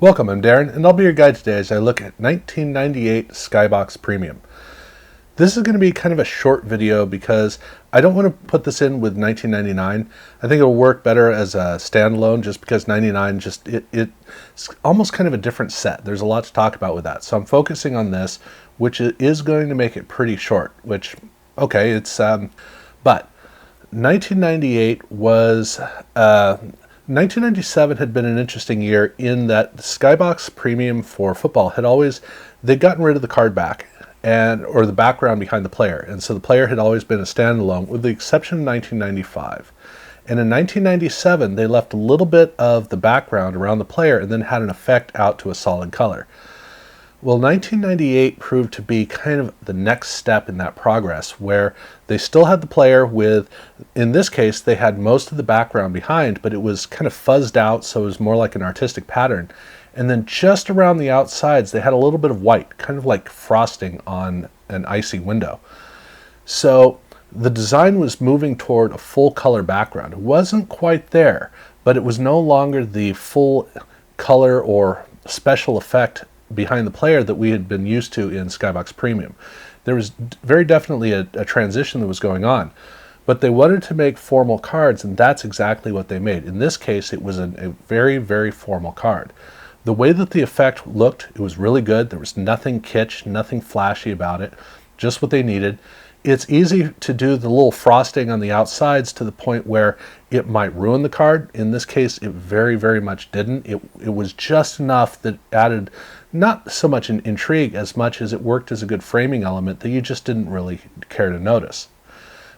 Welcome, I'm Darren, and I'll be your guide today as I look at 1998 Skybox Premium. This is going to be kind of a short video because I don't want to put this in with 1999. I think it'll work better as a standalone just because 99 it's almost kind of a different set. There's a lot to talk about with that. So I'm focusing on this, which is going to make it pretty short, which, okay, but 1998 was, 1997 had been an interesting year in that the Skybox Premium for football they'd gotten rid of the card back or the background behind the player. And so the player had always been a standalone with the exception of 1995. And in 1997, they left a little bit of the background around the player and then had an effect out to a solid color. Well, 1998 proved to be kind of the next step in that progress where they still had the player with, in this case, they had most of the background behind, but it was kind of fuzzed out, so it was more like an artistic pattern. And then just around the outsides, they had a little bit of white, kind of like frosting on an icy window. So the design was moving toward a full color background. It wasn't quite there, but it was no longer the full color or special effect behind the player that we had been used to in Skybox Premium. There was very definitely a transition that was going on, but they wanted to make formal cards, and that's exactly what they made. In this case, it was a very, very formal card. The way that the effect looked, it was really good. There was nothing kitsch, nothing flashy about it, just what they needed. It's easy to do the little frosting on the outsides to the point where it might ruin the card. In this case, it very, very much didn't. It was just enough that added not so much an intrigue as much as it worked as a good framing element that you just didn't really care to notice.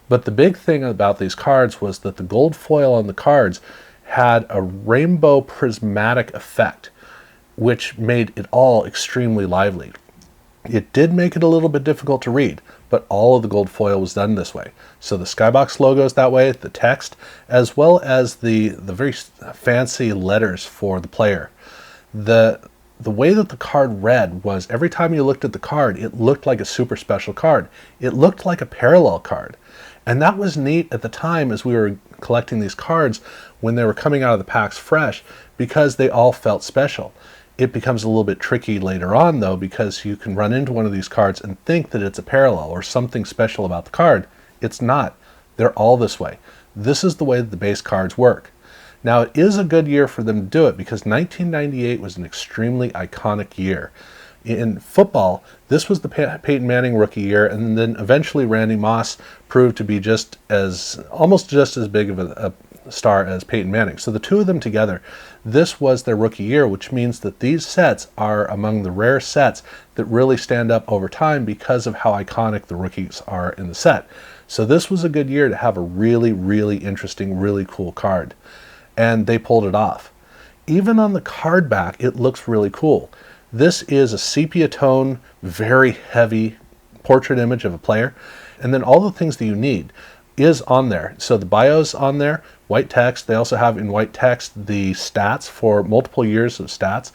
But the big thing about these cards was that the gold foil on the cards had a rainbow prismatic effect, which made it all extremely lively. It did make it a little bit difficult to read, but all of the gold foil was done this way. So the Skybox logo is that way, the text, as well as the very fancy letters for the player. The way that the card read was every time you looked at the card, it looked like a super special card. It looked like a parallel card. And that was neat at the time as we were collecting these cards when they were coming out of the packs fresh because they all felt special. It becomes a little bit tricky later on, though, because you can run into one of these cards and think that it's a parallel or something special about the card. It's not. They're all this way. This is the way that the base cards work. Now, it is a good year for them to do it because 1998 was an extremely iconic year. In football, this was the Peyton Manning rookie year, and then eventually Randy Moss proved to be almost just as big of a star as Peyton Manning. So the two of them together, this was their rookie year, which means that these sets are among the rare sets that really stand up over time because of how iconic the rookies are in the set. So this was a good year to have a really, really interesting, really cool card. And they pulled it off. Even on the card back, it looks really cool. This is a sepia tone, very heavy portrait image of a player. And then all the things that you need is on there. So the bio's on there, white text. They also have in white text the stats for multiple years of stats.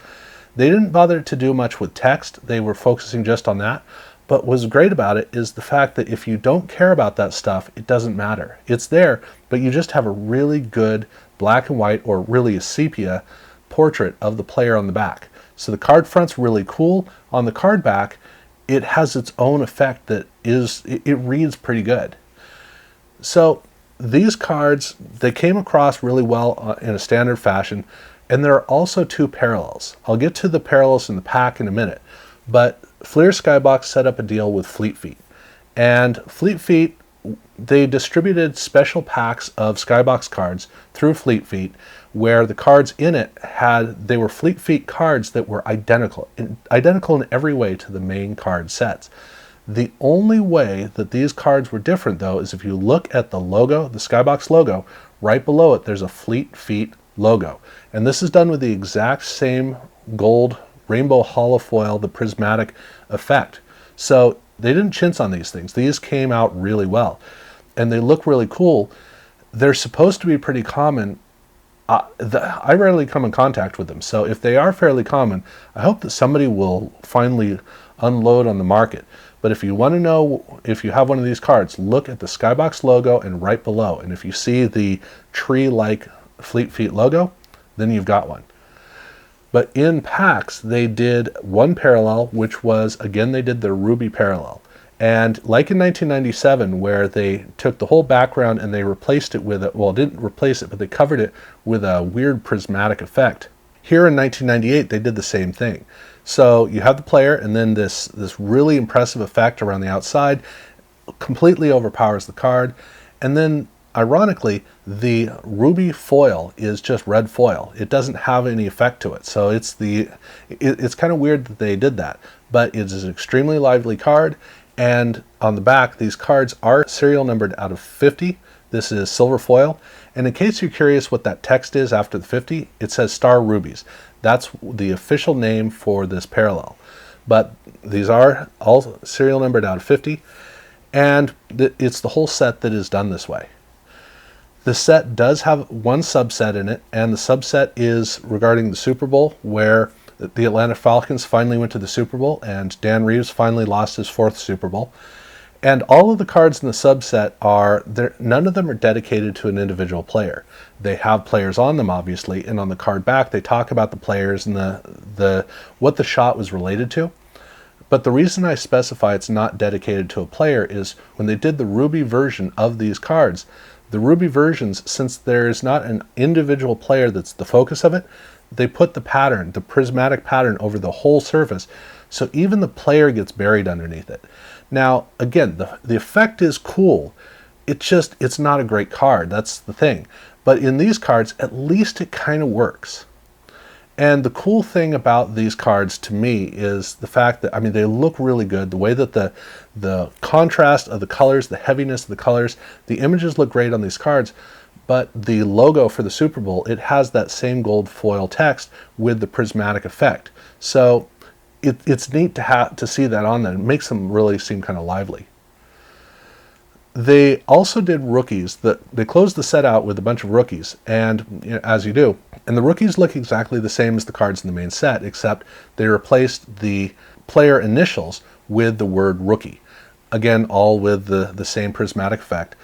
They didn't bother to do much with text. They were focusing just on that. But what's great about it is the fact that if you don't care about that stuff, it doesn't matter. It's there, but you just have a really good black and white, or really a sepia, portrait of the player on the back. So the card front's really cool. On the card back, it has its own effect that it reads pretty good. So these cards, they came across really well in a standard fashion, and there are also two parallels. I'll get to the parallels in the pack in a minute, but Fleer Skybox set up a deal with Fleet Feet. And Fleet Feet, they distributed special packs of Skybox cards through Fleet Feet where the cards in it they were Fleet Feet cards that were identical in every way to the main card sets. The only way that these cards were different, though, is if you look at the logo, the Skybox logo, right below it, there's a Fleet Feet logo. And this is done with the exact same gold rainbow holofoil, the prismatic effect. So they didn't chintz on these things. These came out really well. And they look really cool. They're supposed to be pretty common. I rarely come in contact with them. So if they are fairly common, I hope that somebody will finally unload on the market. But if you want to know if you have one of these cards, look at the Skybox logo and right below. And if you see the tree-like Fleet Feet logo, then you've got one. But in packs, they did one parallel, which was, again, they did the ruby parallel. And like in 1997, where they took the whole background and they replaced it with well, didn't replace it, but they covered it with a weird prismatic effect. Here in 1998, they did the same thing. So you have the player, and then this really impressive effect around the outside completely overpowers the card. And then, ironically, the ruby foil is just red foil. It doesn't have any effect to it. So it's kind of weird that they did that. But it is an extremely lively card. And on the back, these cards are serial numbered out of 50. This is silver foil. And in case you're curious what that text is after the 50, it says Star Rubies. That's the official name for this parallel. But these are all serial numbered out of 50. And it's the whole set that is done this way. The set does have one subset in it, and the subset is regarding the Super Bowl, where the Atlanta Falcons finally went to the Super Bowl, and Dan Reeves finally lost his 4th Super Bowl. And all of the cards in the subset none of them are dedicated to an individual player. They have players on them, obviously, and on the card back, they talk about the players and what the shot was related to. But the reason I specify it's not dedicated to a player is when they did the ruby version of these cards, the ruby versions, since there is not an individual player that's the focus of it, they put the pattern, the prismatic pattern, over the whole surface, so even the player gets buried underneath it. Now, again, the effect is cool. It's not a great card. That's the thing. But in these cards, at least it kind of works. And the cool thing about these cards to me is the fact that, I mean, they look really good. The way that the contrast of the colors, the heaviness of the colors, the images look great on these cards. But the logo for the Super Bowl, it has that same gold foil text with the prismatic effect. So it's neat to see that on there. It makes them really seem kind of lively. They also did rookies. They closed the set out with a bunch of rookies, and as you do. And the rookies look exactly the same as the cards in the main set, except they replaced the player initials with the word rookie. Again, all with the same prismatic effect.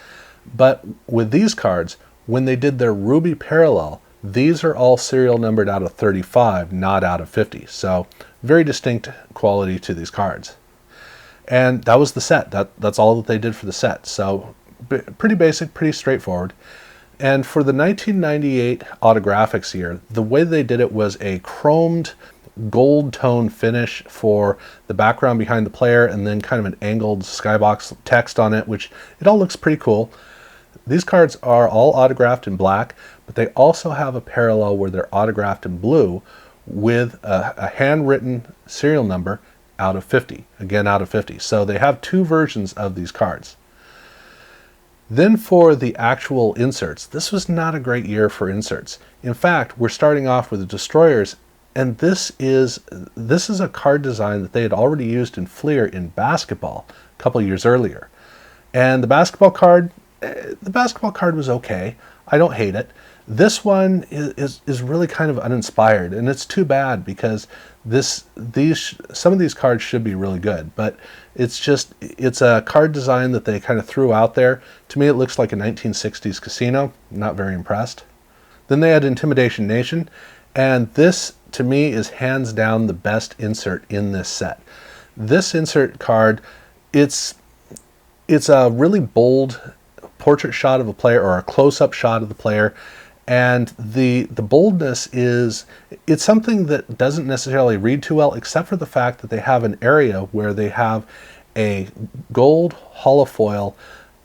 But with these cards, when they did their ruby parallel, these are all serial numbered out of 35, not out of 50. So very distinct quality to these cards. And that was the set. That's all that they did for the set. So pretty basic, pretty straightforward. And for the 1998 Autographics year, the way they did it was a chromed gold tone finish for the background behind the player, and then kind of an angled Skybox text on it, which it all looks pretty cool. These cards are all autographed in black, but they also have a parallel where they're autographed in blue with a handwritten serial number out of 50, again out of 50. So they have two versions of these cards. Then for the actual inserts, this was not a great year for inserts. In fact, we're starting off with the Destroyers, and this is a card design that they had already used in Fleer in basketball a couple years earlier. And the basketball card was okay. I don't hate it. This one is really kind of uninspired, and it's too bad because some of these cards should be really good, but it's a card design that they kind of threw out there. To me, it looks like a 1960s casino. Not very impressed. Then they had Intimidation Nation, and this to me is hands down the best insert in this set. This insert card, it's a really bold portrait shot of a player, or a close-up shot of the player. And the boldness it's something that doesn't necessarily read too well, except for the fact that they have an area where they have a gold holofoil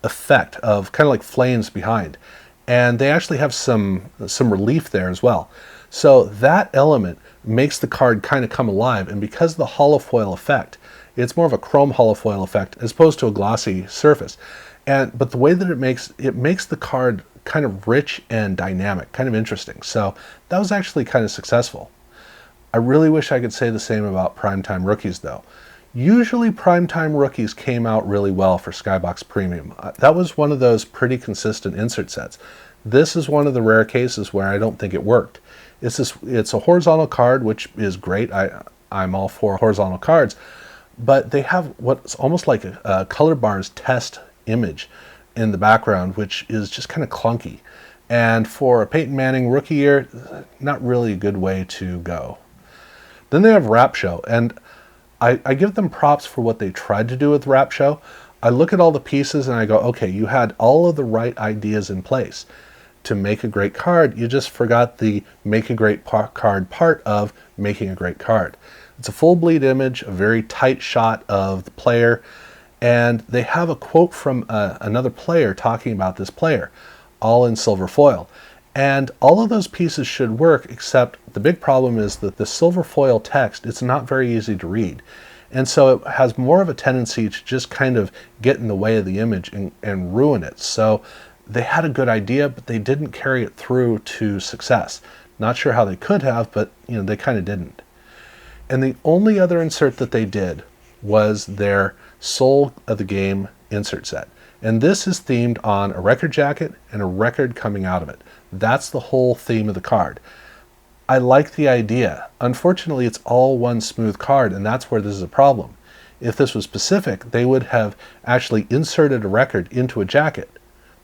effect of kind of like flames behind. And they actually have some relief there as well. So that element makes the card kind of come alive. And because of the holofoil effect, it's more of a chrome holofoil effect as opposed to a glossy surface. But the way that it makes the card kind of rich and dynamic, kind of interesting. So that was actually kind of successful. I really wish I could say the same about Primetime Rookies though. Usually Primetime Rookies came out really well for Skybox Premium. That was one of those pretty consistent insert sets. This is one of the rare cases where I don't think it worked. It's a horizontal card, which is great. I'm all for horizontal cards, but they have what's almost like a color bars test image in the background, which is just kind of clunky. And for a Peyton Manning rookie year, not really a good way to go. Then they have Wrap Show, and I give them props for what they tried to do with Wrap Show. I look at all the pieces and I go, okay, you had all of the right ideas in place to make a great card. You just forgot the make a great card part of making a great card. It's a full bleed image, a very tight shot of the player, and they have a quote from another player talking about this player, all in silver foil. And all of those pieces should work, except the big problem is that the silver foil text, it's not very easy to read. And so it has more of a tendency to just kind of get in the way of the image and ruin it. So they had a good idea, but they didn't carry it through to success. Not sure how they could have, but they kind of didn't. And the only other insert that they did was their Soul of the Game insert set. And this is themed on a record jacket and a record coming out of it. That's the whole theme of the card. I like the idea. Unfortunately, it's all one smooth card, and that's where this is a problem. If this was Pacific, they would have actually inserted a record into a jacket.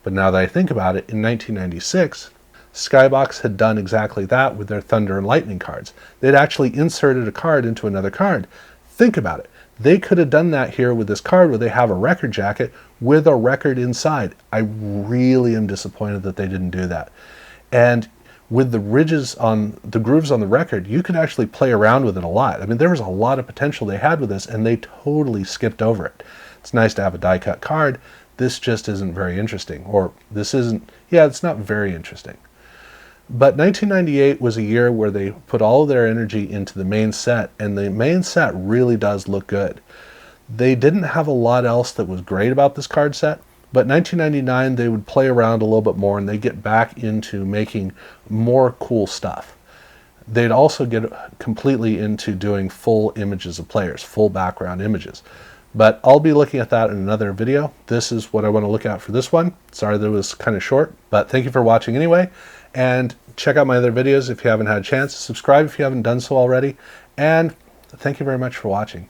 But now that I think about it, in 1996, Skybox had done exactly that with their Thunder and Lightning cards. They'd actually inserted a card into another card. Think about it. They could have done that here with this card where they have a record jacket with a record inside. I really am disappointed that they didn't do that. And with the ridges on the grooves on the record, you could actually play around with it a lot. I mean, there was a lot of potential they had with this, and they totally skipped over it. It's nice to have a die cut card. This just isn't very interesting. Or this isn't, yeah, it's not very interesting. But 1998 was a year where they put all of their energy into the main set, and the main set really does look good. They didn't have a lot else that was great about this card set, but 1999 they would play around a little bit more and they get back into making more cool stuff. They'd also get completely into doing full images of players, full background images. But I'll be looking at that in another video. This is what I want to look at for this one. Sorry that it was kind of short, but thank you for watching anyway. And check out my other videos if you haven't had a chance. Subscribe if you haven't done so already. And thank you very much for watching.